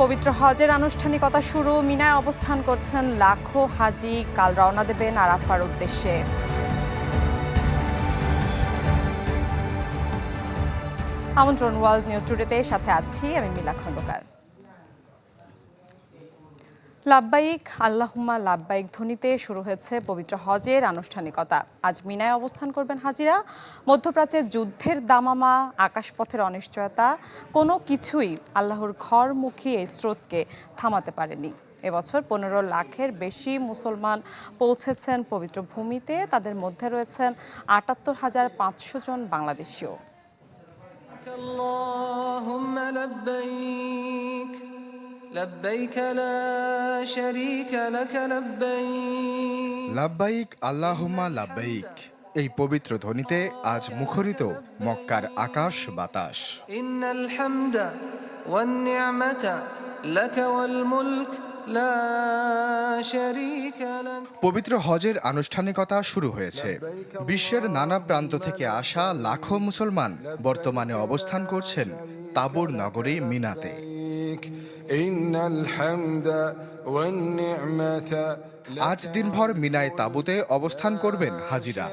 পবিত্র হজের আনুষ্ঠানিকতা শুরু। মিনায় অবস্থান করছেন লাখো হাজি। কাল রওনা দেবেন আরাফার উদ্দেশ্যে। আমন্ত্রণ ওয়ার্ল্ড নিউজ টুডেতে, সাথে আছি আমি মিলা খন্দকার। লাব্বাইক আল্লাহুম্মা লাব্বাইক ধ্বনিতে শুরু হয়েছে পবিত্র হজের আনুষ্ঠানিকতা। আজ মিনায় অবস্থান করবেন হাজিরা। মধ্যপ্রাচ্যের যুদ্ধের দামামা, আকাশপথের অনিশ্চয়তা, কোনো কিছুই আল্লাহর ঘরমুখী এই স্রোতকে থামাতে পারেনি। এবছর 15 লাখের বেশি মুসলমান পৌঁছেছেন পবিত্র ভূমিতে। তাদের মধ্যে রয়েছেন ৭৮,৫০০ জন বাংলাদেশীও। لبيك لا شريك لك لبيك লাব্বাইক আল্লাহুম্মা লাব্বাইক, এই পবিত্র ধ্বনিতে আজ মুখরিত মক্কার আকাশ বাতাস। ইন্নাল হামদা ওয়ান নি'মাতা লাকা ওয়াল মুলক লা শারীকা লাক। পবিত্র হজের আনুষ্ঠানিকতা শুরু হয়েছে। বিশ্বের নানা প্রান্ত থেকে আসা লাখো মুসলমান বর্তমানে অবস্থান করছেন তাবুর নগরী মিনাতে। আজ দিনভর মিনায় তাঁবুতে অবস্থান করবেন হাজিরা।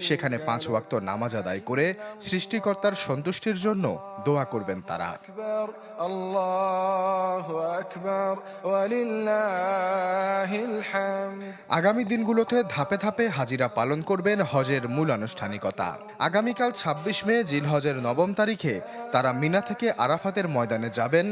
সেখানে 5 ওয়াক্ত নামাজ আদায় করে সৃষ্টিকর্তার সন্তুষ্টির জন্য দোয়া করবেন তারা। আগামী দিনগুলোতে ধাপে ধাপে হাজিরা পালন করবেন হজের মূল আনুষ্ঠানিকতা। আগামীকাল 26 মে জিলহজের 9 তারিখে তারা মিনা থেকে আরাফাতের ময়দানে যাবেন।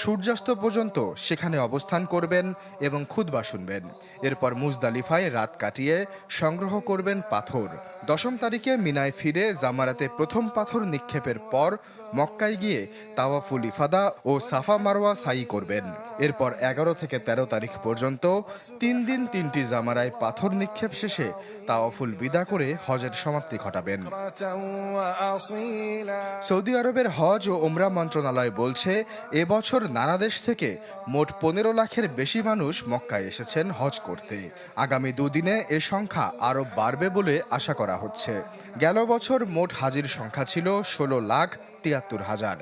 সূর্যাস্ত পর্যন্ত সেখানে অবস্থান করবেন এবং খুতবা শুনবেন। এরপর মুজদালিফায় রাত কাটিয়ে সংগ্রহ করবেন পাথর। 10 তারিখে মিনায় ফিরে জামারাতে প্রথম পাথর নিক্ষেপের পর মক্কায় গিয়ে তাওয়াফুল ইফাদা ও সাফা মারওয়া সাই করবেন। এরপর 11 থেকে 13 তারিখ পর্যন্ত 3 দিন 3টি জামারায় পাথর নিক্ষেপ শেষে তাওয়াফুল বিদা করে হজের সমাপ্তি ঘটাবেন। সৌদি আরবের হজ ও উমরা মন্ত্রণালয় বলছে, এবছর নানা দেশ থেকে মোট 15 লাখের বেশি মানুষ মক্কায় এসেছেন হজ করতে। আগামী দুদিনে এ সংখ্যা আরও বাড়বে বলে আশা করা হচ্ছে। গেল বছর মোট হাজির সংখ্যা ছিল 16,73,000।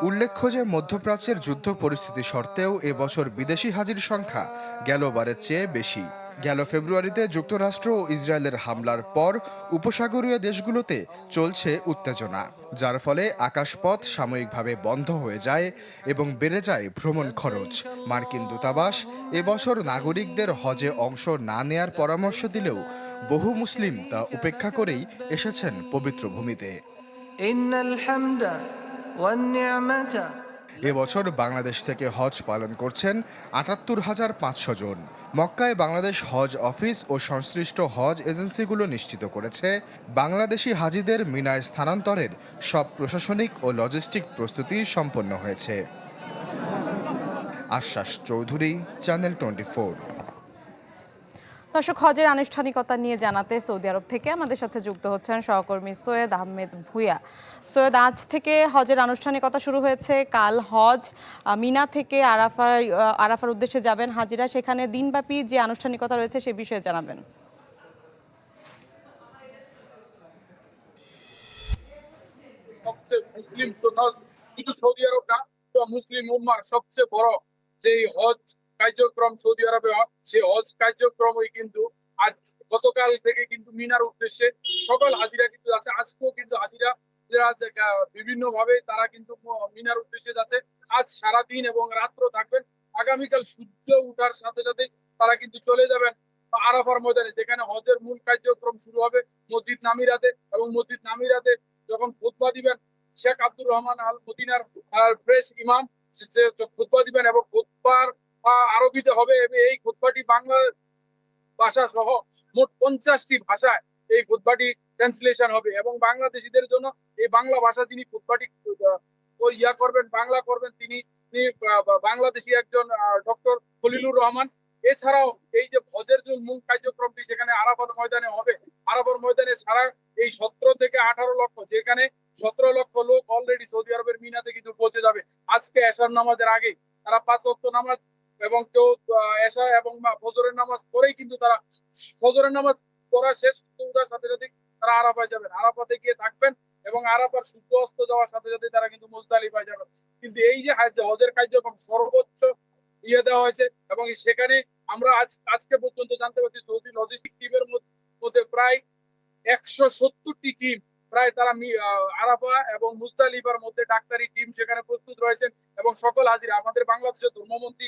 উল্লেখ্য যে মধ্যপ্রাচ্যের যুদ্ধ পরিস্থিতি সত্ত্বেও এবছর বিদেশি হাজির সংখ্যা গেলবারের চেয়ে বেশি। গেল ফেব্রুয়ারিতে যুক্তরাষ্ট্র ও ইসরায়েলের হামলার পর উপসাগরীয় দেশগুলোতে চলছে উত্তেজনা, যার ফলে আকাশপথ সাময়িকভাবে বন্ধ হয়ে যায় এবং বেড়ে যায় ভ্রমণ খরচ। মার্কিন দূতাবাস এবছর নাগরিকদের হজে অংশ না নেয়ার পরামর্শ দিলেও বহু মুসলিম তা উপেক্ষা করেই এসেছেন পবিত্র ভূমিতে। ইন্নাল হামদা ওয়ান নি'মাতা। এবছর বাংলাদেশ থেকে হজ পালন করছেন ৭৮,৫০০ জন। মক্কায় বাংলাদেশ হজ অফিস ও সংশ্লিষ্ট হজ এজেন্সিগুলো নিশ্চিত করেছে, বাংলাদেশি হাজিদের মিনায় স্থানান্তরের সব প্রশাসনিক ও লজিস্টিক প্রস্তুতি সম্পন্ন হয়েছে। আশ্বাস চৌধুরী, চ্যানেল 24। দর্শক, হজের আনুষ্ঠানিকতা নিয়ে জানাতে সৌদি আরব থেকে আমাদের সাথে যুক্ত হচ্ছেন সহকর্মী সৈয়দ আহমেদ ভুইয়া। সৈয়দ, আজ থেকে হজের আনুষ্ঠানিকতা শুরু হয়েছে। কাল হজ মিনা থেকে আরাফার উদ্দেশ্যে যাবেন হাজিরা। সেখানে দিনব্যাপী যে আনুষ্ঠানিকতা রয়েছে সে বিষয়ে জানাবেন। সবচেয়ে মুসলিম তথা শুধু সৌদি আরব না, মুসলিম উম্মার সবচেয়ে বড় যে হজ কার্যক্রম সৌদি আরবে, সে হজ কার্যক্রমই কিন্তু আজ গতকাল থেকে কিন্তু মিনার উদ্দেশ্যে সকল হাজিরা কিন্তু যাচ্ছে। আজকেও কিন্তু হাজিরা বিভিন্ন ভাবে তারা কিন্তু মিনার উদ্দেশ্যে যাচ্ছে। আজ সারাদিন এবং রাত্র থাকবেন। আগামীকাল সূর্য উঠার সাথে সাথে তারা কিন্তু চলে যাবেন আরাফার ময়দানে, যেখানে হজের মূল কার্যক্রম শুরু হবে মসজিদ নামিরাতে। এবং মসজিদ নামিরাতে যখন খুতবা দিবেন শেখ আব্দুর রহমান আল মদিনার প্রেস ইমাম খুতবা দিবেন এবং খুতবার আরবিতে হবে। এই খুতবাটি বাংলা ভাষা সহ মোট 50টি ভাষায় এই খুতবাটি ট্রান্সলেশন হবে এবং বাংলাদেশিদের জন্য এই বাংলা ভাষা যিনি খুতবাটি করবেন, বাংলা করবেন, তিনি বাংলাদেশি একজন ডক্টর খলিলুর রহমান। এছাড়াও এই যে হজের যে মূল কার্যক্রমটি সেখানে আরাফাত ময়দানে হবে। আরাফাত ময়দানে সারা এই 17 থেকে 18 লক্ষ, যেখানে 17 লক্ষ লোক অলরেডি সৌদি আরবের মিনাতে কিন্তু পৌঁছে যাবে। আজকে এশার নামাজের আগে তারা 5 ওয়াক্ত নামাজ এবং কেউ এশা এবং ফজরের নামাজ পড়েই কিন্তু তারা ফজরের নামাজ পড়া শেষ করার সাথে সাথে তারা আরাফায় যাবেন। আরাফাতে গিয়ে থাকবেন এবং আরাফার সূর্য অস্ত যাওয়ার সাথে সাথে তারা কিন্তু মুজদালিফায় যাবে। কিন্তু এই যে হজের কার্যক্রম সর্বোচ্চ দেওয়া হয়েছে এবং সেখানে আমরা আজকে পর্যন্ত জানতে পারছি সৌদি লজিস্টিক টিমের মধ্যে প্রায় 170টি টিম, প্রায় তারা আরাফা এবং মুজদালিফার মধ্যে ডাক্তারি টিম সেখানে প্রস্তুত রয়েছেন এবং সকল হাজিরা আমাদের বাংলাদেশের ধর্মমন্ত্রী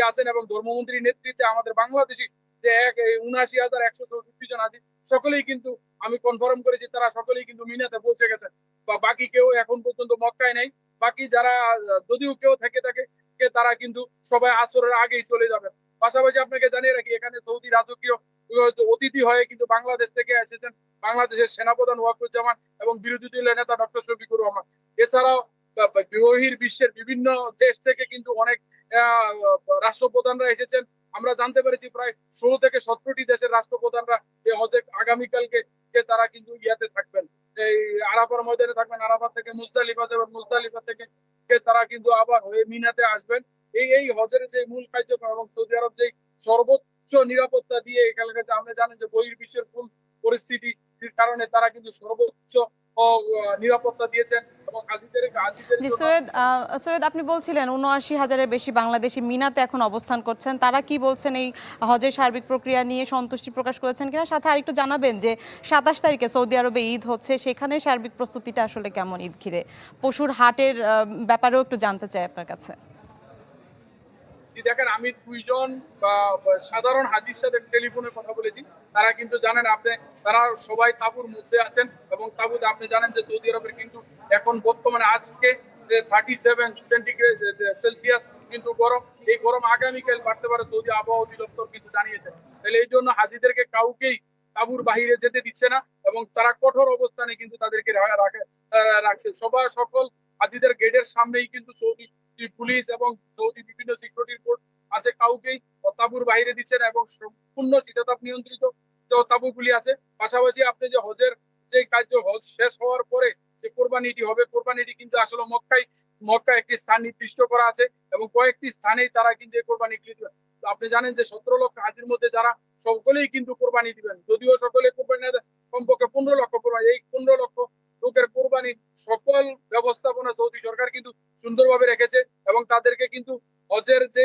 আছেন এবং ধর্মমন্ত্রীর নেতৃত্বে আমাদের বাংলাদেশি যে ৭৯,১৬৬ জন হাজি সকলেই কিন্তু আমি কনফার্ম করেছি তারা সকলেই কিন্তু মিনাতে পৌঁছে গেছেন বা বাকি কেউ এখন পর্যন্ত মক্কায় নেই। বাকি যারা যদিও কেউ থেকে থাকে তারা কিন্তু সবাই আসরের আগেই চলে যাবেন। পাশাপাশি আপনাকে জানিয়ে রাখি এখানে সৌদি রাজকীয় অতিথি হয়ে কিন্তু বাংলাদেশ থেকে এসেছেন বাংলাদেশের সেনাপ্রধান ওয়াকুজ্জামান এবং বিরোধী দলীয় নেতা ডক্টর শফিকুর রহমান। এছাড়াও বিশ্বের বিভিন্ন দেশ থেকে কিন্তু অনেক রাষ্ট্রপ্রধানরা এসেছেন। আমরা জানতে পেরেছি প্রায় 16 থেকে 17টি দেশের রাষ্ট্রপ্রধানরা এই হজে আগামীকালকে তারা কিন্তু ইয়াতে থাকবেন, এই আরাফার ময়দানে থাকবেন। আরাফা থেকে মুজদালিফা যাবেন, মুজদালিফা থেকে তারা কিন্তু আবার হয়ে মিনাতে আসবেন। এই হজের যে মূল কার্যক্রম এবং সৌদি আরব যে সর্বোচ্চ নিরাপত্তা দিয়ে এখানে আপনি জানেন যে বহির্বিশ্বের কোন পরিস্থিতির কারণে তারা কিন্তু সর্বোচ্চ নিরাপত্তা দিয়েছেন এবং জি সৈয়দ আপনি বলছিলেন ৭৯,০০০-এর বেশি বাংলাদেশি মিনাতে এখন অবস্থান করছেন, তারা কি বলছেন এই হজের সার্বিক প্রক্রিয়া নিয়ে সন্তুষ্টি প্রকাশ করেছেন কিনা? সাথে আরেকটু জানাবেন যে ২৭ তারিখে সৌদি আরবে ঈদ হচ্ছে, সেখানে সার্বিক প্রস্তুতিটা আসলে কেমন ঈদ ঘিরে? পশুর হাটের ব্যাপারেও একটু জানতে চাই আপনার কাছে। দেখেন আমি 2 জন সাধারণ হাজির সাথে টেলিফোনে কথা বলেছি, তারা কিন্তু জানেন তারা সবাই তাঁবুর মধ্যে আছেন এবং তাঁবুতে আপনি জানেন যে সৌদি আরবের কিন্তু এখন বর্তমানে আজকে 37 সেন্টিগ্রেড সেলসিয়াস কিন্তু গরম, এই গরম আগামীকাল বাড়তে পারে সৌদি আবহাওয়া অধিদপ্তর কিন্তু জানিয়েছে। তাহলে এই জন্য হাজিদেরকে কাউকেই তাঁবুর বাহিরে যেতে দিচ্ছে না এবং তারা কঠোর অবস্থানে কিন্তু তাদেরকে রাখছে। সকল হাজিদের গেটের সামনেই কিন্তু সৌদি পুলিশ এবং সৌদি বিভিন্ন সিকিউরিটি ফোর্স আছে, কাউকেই তাঁবুর বাইরে দিচ্ছেন এবং সম্পূর্ণ শীতাতাপ নিয়ন্ত্রিত তাঁবুগুলি আছে। পাশাপাশি আপনি যে হজের যে হজ শেষ হওয়ার পরে যে কোরবানিটি হবে, কোরবানিটি কিন্তু আসলে মক্কায় একটি স্থান নির্দিষ্ট করা আছে এবং কয়েকটি স্থানেই তারা কিন্তু এই কোরবানি দিবেন। আপনি জানেন যে 17 লক্ষ হাজির মধ্যে যারা সকলেই কিন্তু কোরবানি দিবেন, যদিও সকলে কোরবানি কমপক্ষে 15 লক্ষ কোরবানি, এই 15 লক্ষ লোকের কোরবানির সকল ব্যবস্থাপনা সৌদি সরকার কিন্তু সুন্দরভাবে রেখেছে এবং তাদেরকে কিন্তু হজের যে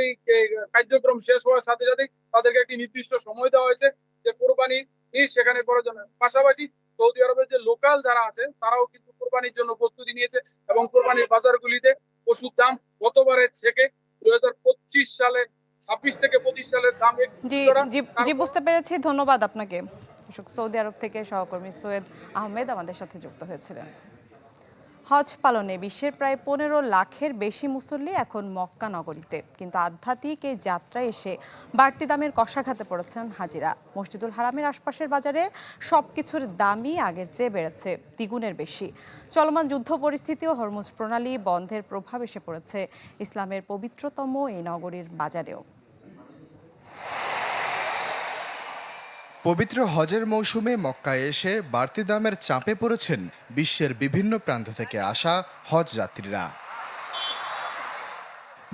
কার্যক্রম শেষ হওয়ার সাথে সাথে তাদেরকে একটি নির্দিষ্ট সময় দেওয়া হয়েছে যে কোরবানি সেখানে করার জন্য। পাশাপাশি সৌদি আরবের যে লোকাল যারা আছে তারাও কিন্তু কোরবানির জন্য প্রস্তুতি নিয়েছে এবং কোরবানির বাজারগুলিতে পশুর দাম গতবারের থেকে 2025 সালের 26 থেকে 25 সালের দাম জি বুঝতে পেরেছি, ধন্যবাদ আপনাকে। সৌদি আরব থেকে সহকর্মী সৈয়দ আহমেদ আমাদের সাথে যুক্ত হয়েছিলেন। হজ পালনে বিশ্বের প্রায় 15 লাখের বেশি মুসল্লি এখন মক্কা নগরীতে, কিন্তু আধ্যাত্মিক এই যাত্রায় এসে বাড়তি দামের কষাঘাতে পড়েছেন হাজিরা। মসজিদুল হারামের আশপাশের বাজারে সবকিছুর দামই আগের চেয়ে বেড়েছে দ্বিগুণের বেশি। চলমান যুদ্ধ পরিস্থিতি ও হরমুজ প্রণালী বন্ধের প্রভাব এসে পড়েছে ইসলামের পবিত্রতম এই নগরীর বাজারেও। পবিত্র হজের মৌসুমে মক্কায় এসে বাড়তি দামের চাপে পড়েছেন বিশ্বের বিভিন্ন প্রান্ত থেকে আসা হজ যাত্রীরা।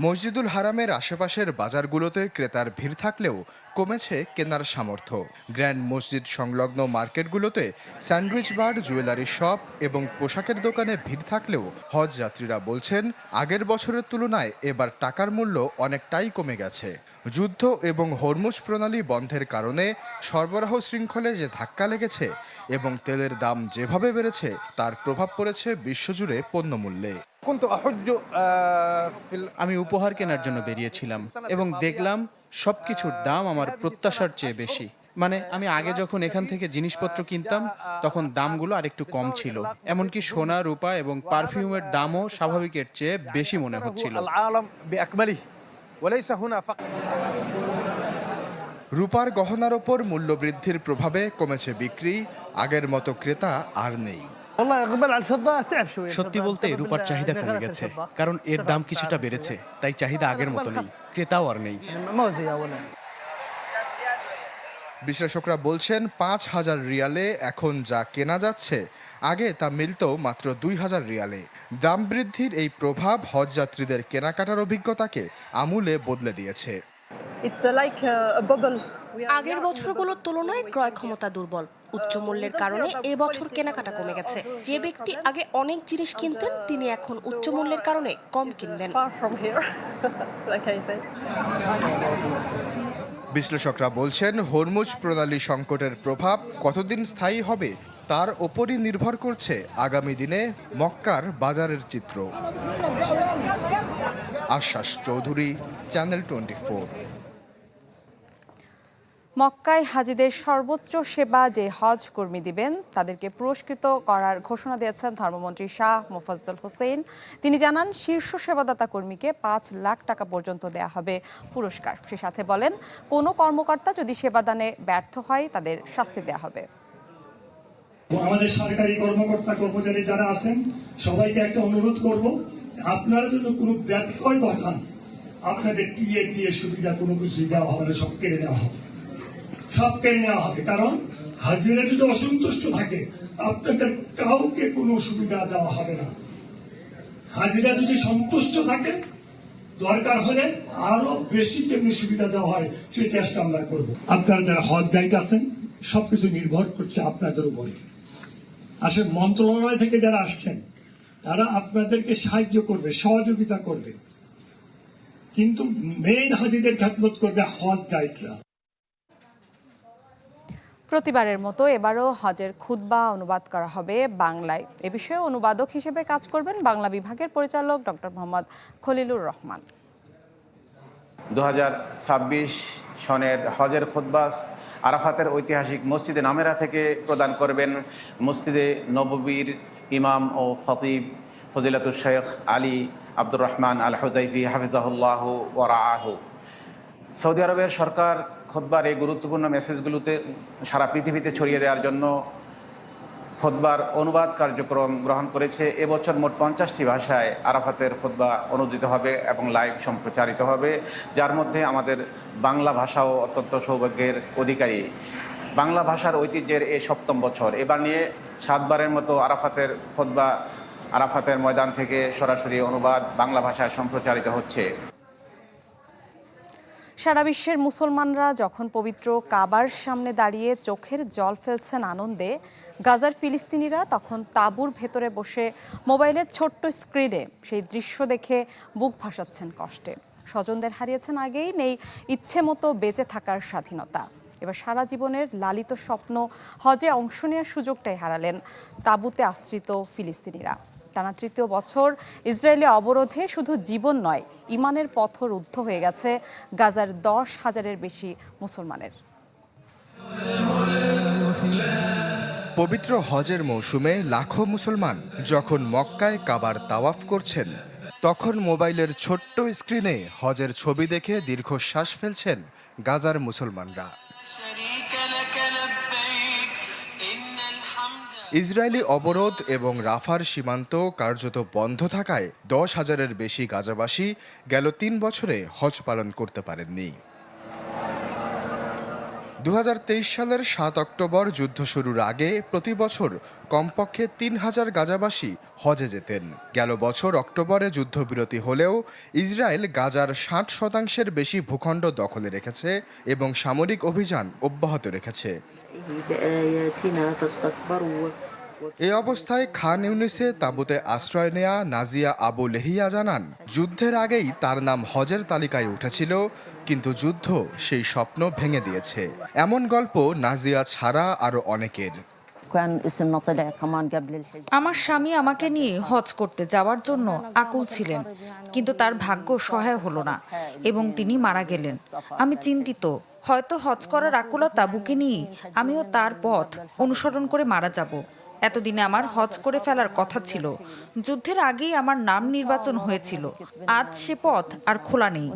মসজিদুল হারামের আশেপাশের বাজারগুলোতে ক্রেতার ভিড় থাকলেও কমেছে কেনার সামর্থ্য। গ্র্যান্ড মসজিদ সংলগ্ন মার্কেটগুলোতে স্যান্ডউইচ বার, জুয়েলারি শপ এবং পোশাকের দোকানে ভিড় থাকলেও হজ যাত্রীরা বলছেন আগের বছরের তুলনায় এবার টাকার মূল্য অনেকটাই কমে গেছে। যুদ্ধ এবং হরমুজ প্রণালী বন্ধের কারণে সরবরাহ শৃঙ্খলে যে ধাক্কা লেগেছে এবং তেলের দাম যেভাবে বেড়েছে তার প্রভাব পড়েছে বিশ্বজুড়ে পণ্যমূল্যে। আমি উপহার কেনার জন্য বেরিয়েছিলাম এবং দেখলাম সবকিছুর দাম আমার প্রত্যাশার চেয়ে বেশি। মানে আমি আগে যখন এখান থেকে জিনিসপত্র কিনতাম তখন দামগুলো আরেকটু কম ছিল, এমনকি সোনা, রূপা এবং পারফিউমের দামও স্বাভাবিকের চেয়ে বেশি মনে হচ্ছিল। রূপার গহনার ওপর মূল্যবৃদ্ধির প্রভাবে কমেছে বিক্রি, আগের মতো ক্রেতা আর নেই। সত্যি বলতে রূপার চাহিদা কমে গেছে, কারণ এর দাম কিছুটা বেড়েছে, তাই চাহিদা আগের মতো নেই, ক্রেতাও আর নেই। বিশ্লেষকরা বলছেন 5,000 রিয়ালে এখন যা কেনা যাচ্ছে আগে তা মিলত মাত্র 2,000 রিয়ালে। দাম বৃদ্ধির এই প্রভাব হজ যাত্রীদের কেনাকাটার অভিজ্ঞতাকে আমূলে বদলে দিয়েছে। আগের বছরগুলোর তুলনায় ক্রয় ক্ষমতা দুর্বল, উচ্চ মূল্যের কারণে এবছর কেনাকাটা কমে গেছে। যে ব্যক্তি আগে অনেক জিনিস কিনতেন তিনি এখন উচ্চ মূল্যের কারণে কম কিনবেন। বিশ্লেষকরা বলছেন, হরমুজ প্রণালী সংকটের প্রভাব কতদিন স্থায়ী হবে তার ওপরই নির্ভর করছে আগামী দিনে মক্কার বাজারের চিত্র। আশ্বাস চৌধুরী, চ্যানেল 24। মক্কায় হাজিদের সর্বোচ্চ সেবা যে হজ কর্মী দিবেন তাদেরকে পুরস্কৃত করার ঘোষণা দিয়েছেন ধর্মমন্ত্রী শাহ মোফাজ্জল হোসেন। তিনি জানান, শীর্ষ সেবাদাতা কর্মীকে ৫ লাখ টাকা পর্যন্ত দেয়া হবে পুরস্কার। সে সাথে বলেন, কোনো কর্মকর্তা যদি সেবাদানে ব্যর্থ হয় তাদের শাস্তি দেয়া হবে। আমাদের সরকারি কর্মকর্তা কর্মচারী যারা আছেন সবাইকে একটা অনুরোধ করব, আপনারা জন্য কোনো ব্যত্যয় ঘটান আপনাদের টিএ সুবিধা কোনো কিছু দেওয়া হবে না, সব কেড়ে নেওয়া হবে, সব কেড়ে নেওয়া হবে। কারণ হাজিরা যদি অসন্তুষ্ট থাকে আপনাদের কাউকে কোনো সুবিধা দেওয়া হবে না। হাজিরা যদি সন্তুষ্ট থাকে দরকার হলে আরো বেশি কেমনি সুবিধা দেওয়া হয় সেই চেষ্টা আমরা করব। আপনারা যারা হজ গাইড আছেন সবকিছু নির্ভর করছে আপনাদের উপরে। আসলে মন্ত্রণালয় থেকে যারা আসছেন তারা আপনাদেরকে সাহায্য করবে, সহযোগিতা করবে, কিন্তু মেইন হাজিদের খেদমত করবে হজ গাইডরা। প্রতিবারের মতো এবারও হজের খুতবা অনুবাদ করা হবে বাংলায়। এ বিষয়ে অনুবাদক হিসেবে কাজ করবেন বাংলা বিভাগের পরিচালক ডক্টর মোহাম্মদ খলিলুর রহমান। 2026 সনের হজের খুতবা আরাফাতের ঐতিহাসিক মসজিদে নামেরা থেকে প্রদান করবেন মসজিদে নববীর ইমাম ও খতিব ফজিলাতুল শেখ আলী আব্দুর রহমান আল হুযাইফি হাফিজাহুল্লাহ ওয়া রাআহু। সৌদি আরবের সরকার খুতবার এই গুরুত্বপূর্ণ মেসেজগুলোতে সারা পৃথিবীতে ছড়িয়ে দেওয়ার জন্য খুতবার অনুবাদ কার্যক্রম গ্রহণ করেছে। এবছর মোট 50টি ভাষায় আরাফাতের খুতবা অনুদিত হবে এবং লাইভ সম্প্রচারিত হবে, যার মধ্যে আমাদের বাংলা ভাষাও অত্যন্ত সৌভাগ্যের অধিকারী। বাংলা ভাষার ঐতিহ্যের এই 7ম বছর। এবার নিয়ে 7 বারের মতো আরাফাতের খুতবা আরাফাতের ময়দান থেকে সরাসরি অনুবাদ বাংলা ভাষায় সম্প্রচারিত হচ্ছে। সারা বিশ্বের মুসলমানরা যখন পবিত্র কাবার সামনে দাঁড়িয়ে চোখের জল ফেলছেন আনন্দে, গাজার ফিলিস্তিনিরা তখন তাঁবুর ভেতরে বসে মোবাইলের ছোট্ট স্ক্রিনে সেই দৃশ্য দেখে বুক ভাসাচ্ছেন কষ্টে। স্বজনদের হারিয়েছেন আগেই, নেই ইচ্ছে মতো বেঁচে থাকার স্বাধীনতা। এবার সারা জীবনের লালিত স্বপ্ন হজে অংশ নেওয়ার সুযোগটাই হারালেন তাঁবুতে আশ্রিত ফিলিস্তিনিরা। টানা 3য় বছর ইসরায়েলি অবরোধে শুধু জীবন নয়, ইমানের পথরুদ্ধ হয়ে গেছে গাজার 10,000-এর বেশি মুসলমানের। পবিত্র হজের মৌসুমে লাখো মুসলমান যখন মক্কায় কাবার তাওয়াফ করছেন, তখন মোবাইলের ছোট্ট স্ক্রিনে হজের ছবি দেখে দীর্ঘশ্বাস ফেলছেন গাজার মুসলমানরা। ইসরায়েলি অবরোধ এবং রাফার সীমান্ত কার্যত বন্ধ থাকায় 10,000-এর বেশি গাজাবাসী গেল 3 বছরে হজ পালন করতে পারেননি। 2023 সালের 7 অক্টোবর যুদ্ধ শুরুর আগে প্রতি বছর কমপক্ষে 3,000 গাজাবাসী হজে যেতেন। গেল বছর অক্টোবরে যুদ্ধবিরতি হলেও ইসরায়েল গাজার 60% বেশি ভূখণ্ড দখলে রেখেছে এবং সামরিক অভিযান অব্যাহত রেখেছে। এই অবস্থায় খান ইউনিসে তাঁবুতে আশ্রয় নেয়া নাজিয়া আবু লেহিয়া জানান, যুদ্ধের আগেই তার নাম হজের তালিকায় উঠেছিল, কিন্তু যুদ্ধ সেই স্বপ্ন ভেঙে দিয়েছে। এমন গল্প নাজিয়া ছাড়া আরো অনেকের। আমার স্বামী আমাকে নিয়ে হজ করতে যাওয়ার জন্য আকুল ছিলেন, কিন্তু তার ভাগ্য সহায় হলো না এবং তিনি মারা গেলেন। আমি চিন্তিত, হয়তো হজ করার আকুলতা বুকে নিয়ে আমিও তার পথ অনুসরণ করে মারা যাব। এতদিনে আমার হজ করে ফেলার কথা ছিল। যুদ্ধের আগেই আমার নাম নির্বাচন হয়েছিল। আজ সে পথ আর খোলা নেই।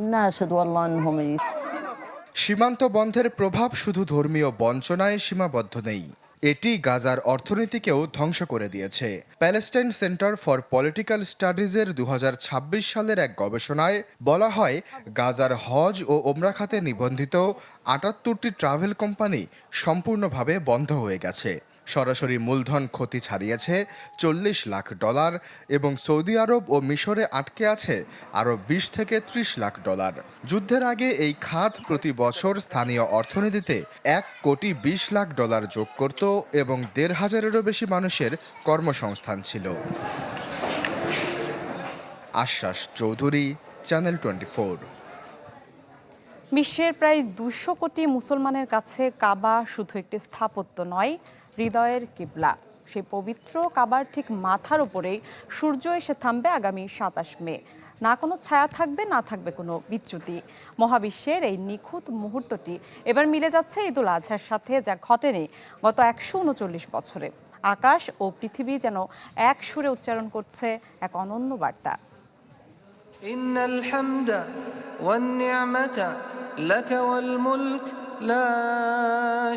সীমান্ত বন্ধের প্রভাব শুধু ধর্মীয় বঞ্চনায় সীমাবদ্ধ নেই, এটি গাজার অর্থনীতিকেও ধ্বংস করে দিয়েছে। প্যালেস্টাইন সেন্টার ফর পলিটিক্যাল স্টাডিজের 2026 সালের এক গবেষণায় বলা হয়, গাজার হজ ও ওমরা খাতে নিবন্ধিত 78টি ট্রাভেল কোম্পানি সম্পূর্ণভাবে বন্ধ হয়ে গেছে। সরাসরি মূলধন ক্ষতি ছাড়িয়েছে $40 লাখ এবং সৌদি আরব ও মিশরে আটকে আছে আরও 20 থেকে 30 লাখ ডলার। যুদ্ধের আগে এই খাত প্রতি বছর স্থানীয় অর্থনীতিতে $1.20 লাখ যোগ করত এবং 1,500-এরও বেশি মানুষের কর্মসংস্থান ছিল। আশ্বাস চৌধুরী, চ্যানেল 24। বিশ্বের প্রায় 200 কোটি মুসলমানের কাছে কাবা শুধু একটি স্থাপত্য নয়, হৃদয়ের কিবলা। সেই পবিত্র কাবার ঠিক মাথার উপরেই সূর্য এসে থামবে আগামী 27 মে। না কোনো ছায়া থাকবে, না থাকবে কোনো বিচ্যুতি। মহাবিশ্বের এই নিখুঁত মুহূর্তটি এবার মিলে যাচ্ছে ঈদুল আজহার সাথে, যা ঘটেনি গত 139 বছরে। আকাশ ও পৃথিবী যেন এক সুরে উচ্চারণ করছে এক অনন্য বার্তা। ইন্নাল হামদা ওয়ান নি'মাতা লাকা ওয়াল মুলক লা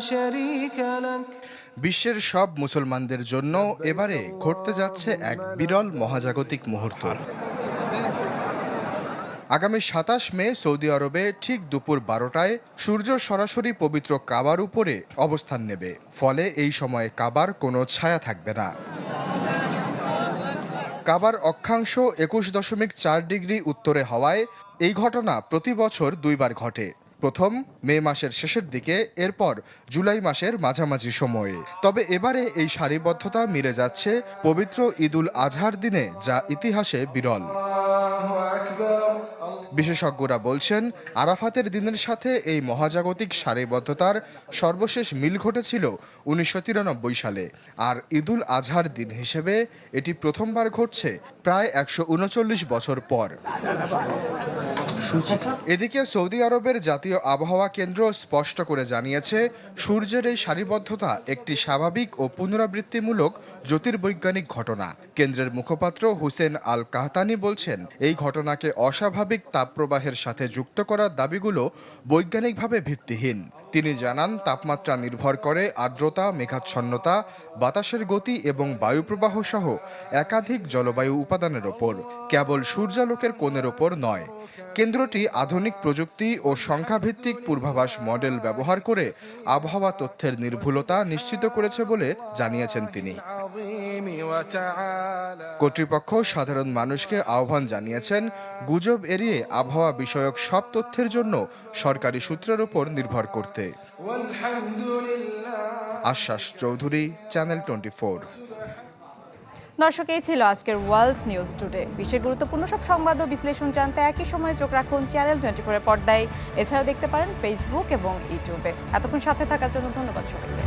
শারীকা লাক। বিশ্বের সব মুসলমানদের জন্য এবারে ঘটতে যাচ্ছে এক বিরল মহাজাগতিক মুহূর্ত। আগামী 27 মে সৌদি আরবে ঠিক দুপুর 12টায় সূর্য সরাসরি পবিত্র কাবার উপরে অবস্থান নেবে। ফলে এই সময়ে কাবার কোনো ছায়া থাকবে না। কাবার অক্ষাংশ 21.4 ডিগ্রি উত্তরে হওয়ায় এই ঘটনা প্রতি বছর 2 বার ঘটে। প্রথম মে মাসের শেষের দিকে, এরপর জুলাই মাসের মাঝামাঝি সময়ে। তবে এবারে এই সারিবদ্ধতা মিলে যাচ্ছে পবিত্র ঈদুল আজহার দিনে, যা ইতিহাসে বিরল। বিশেষজ্ঞরা বলছেন, আরাফাতের দিনের সাথে এই মহাজাগতিক সারিবদ্ধতার সর্বশেষ মিল ঘটেছিল 1993 সালে, আর ঈদুল আজহার দিন হিসেবে এটি প্রথমবার ঘটছে প্রায় 139 বছর পর। এদিকে সৌদি আরবের জাতীয় আবহাওয়া কেন্দ্র স্পষ্ট করে জানিয়েছে, সূর্যের এই সারিবদ্ধতা একটি স্বাভাবিক ও পুনরাবৃত্তিমূলক জ্যোতির্বৈজ্ঞানিক ঘটনা। কেন্দ্রের মুখপাত্র হুসেন আল কাহতানি বলছেন, এই ঘটনাকে অস্বাভাবিক তাপপ্রবাহের সাথে যুক্ত করার দাবিগুলো বৈজ্ঞানিকভাবে ভিত্তিহীন। তিনি জানান, তাপমাত্রা নির্ভর করে আর্দ্রতা, মেঘাচ্ছন্নতা, বাতাসের গতি এবং বায়ুপ্রবাহ সহ একাধিক জলবায়ু উপাদানের ওপর, কেবল সূর্যালোকের কোণের ওপর নয়। কেন্দ্রটি আধুনিক প্রযুক্তি ও সংখ্যাভিত্তিক পূর্বাভাস মডেল ব্যবহার করে আবহাওয়া তথ্যের নির্ভুলতা নিশ্চিত করেছে বলে জানিয়েছেন তিনি। কর্তৃপক্ষ সাধারণ মানুষকে আহ্বান জানিয়েছেন, গুজব এড়িয়ে আবহাওয়া বিষয়ক সব তথ্যের জন্য সরকারি সূত্রের উপর নির্ভর করতে। আশ্বাস চৌধুরী, চ্যানেল 24। দর্শক, এই ছিল আজকের ওয়ার্ল্ড নিউজ টুডে। বিশ্বের গুরুত্বপূর্ণ সব সংবাদ ও বিশ্লেষণ জানতে একই সময়ে চোখ রাখুন চ্যানেল 24 এর পর্দায়। এছাড়াও দেখতে পারেন ফেসবুক এবং ইউটিউবে। এতক্ষণ সাথে থাকার জন্য ধন্যবাদ সবাইকে।